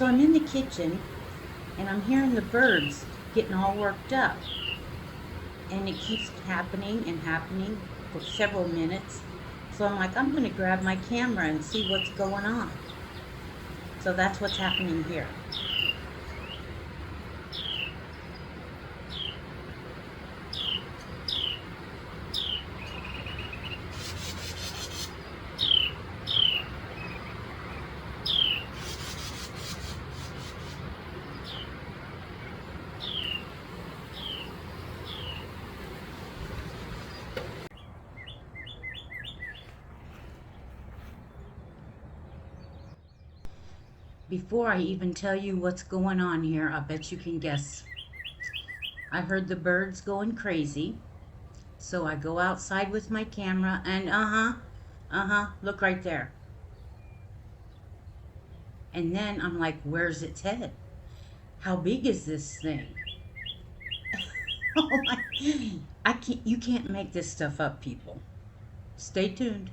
So I'm in the kitchen and I'm hearing the birds getting all worked up. And it keeps happening and happening for several minutes. So I'm like, I'm going to grab my camera and see what's going on. So that's what's happening here. Before I even tell you what's going on here, I bet you can guess. I heard the birds going crazy. So I go outside with my camera and look right there. And then I'm like, where's its head? How big is this thing? Oh my, you can't make this stuff up, people. Stay tuned.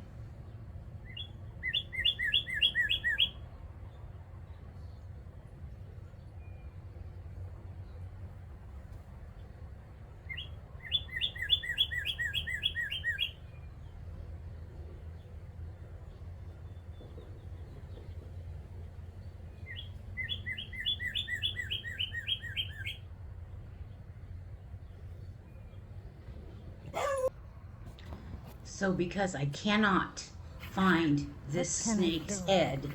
So because I cannot find this snake's head,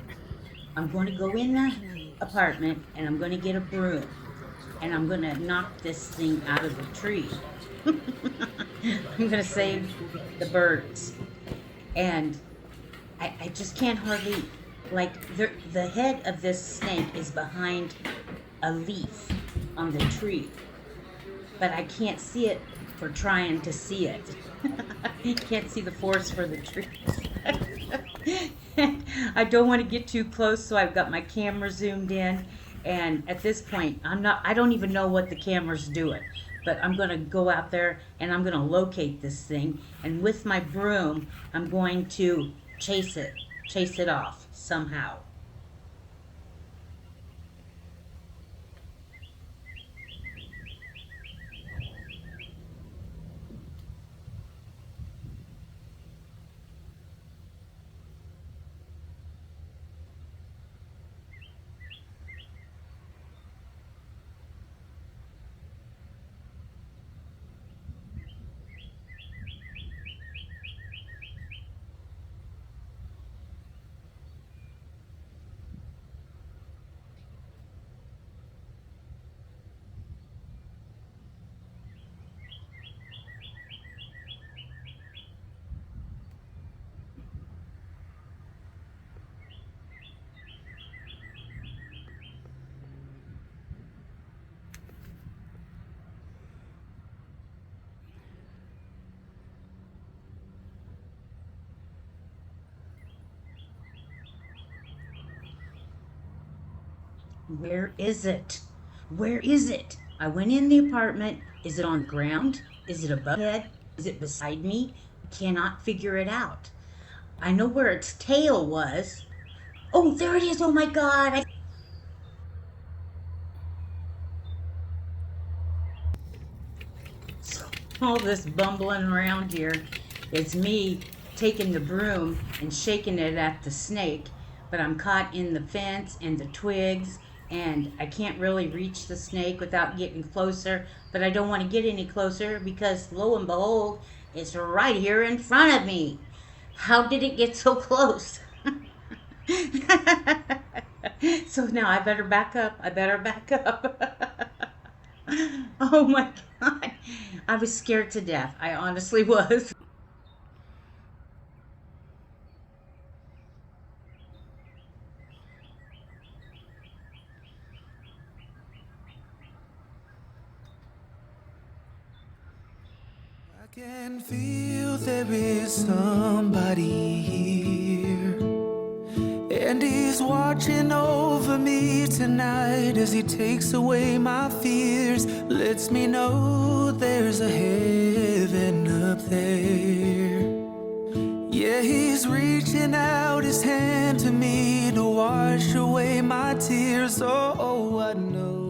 I'm going to go in the apartment and I'm going to get a broom and I'm going to knock this thing out of the tree. I'm going to save the birds. And I just can't hardly, like, the head of this snake is behind a leaf on the tree. But I can't see it for trying to see it. You can't see the forest for the trees. I don't want to get too close, so I've got my camera zoomed in. And at this point, I don't even know what the camera's doing. But I'm going to go out there and I'm going to locate this thing. And with my broom, I'm going to chase it off somehow. Where is it? Where is it? I went in the apartment. Is it on the ground? Is it above my head? Is it beside me? Cannot figure it out. I know where its tail was. Oh, there it is. Oh my God. So, all this bumbling around here is me taking the broom and shaking it at the snake, but I'm caught in the fence and the twigs and I can't really reach the snake without getting closer, but I don't want to get any closer because lo and behold, it's right here in front of me. How did it get so close? So now I better back up. I better back up. Oh my God. I was scared to death. I honestly was. I can feel there is somebody here, and he's watching over me tonight as he takes away my fears, lets me know there's a heaven up there. Yeah, he's reaching out his hand to me to wash away my tears. Oh, I know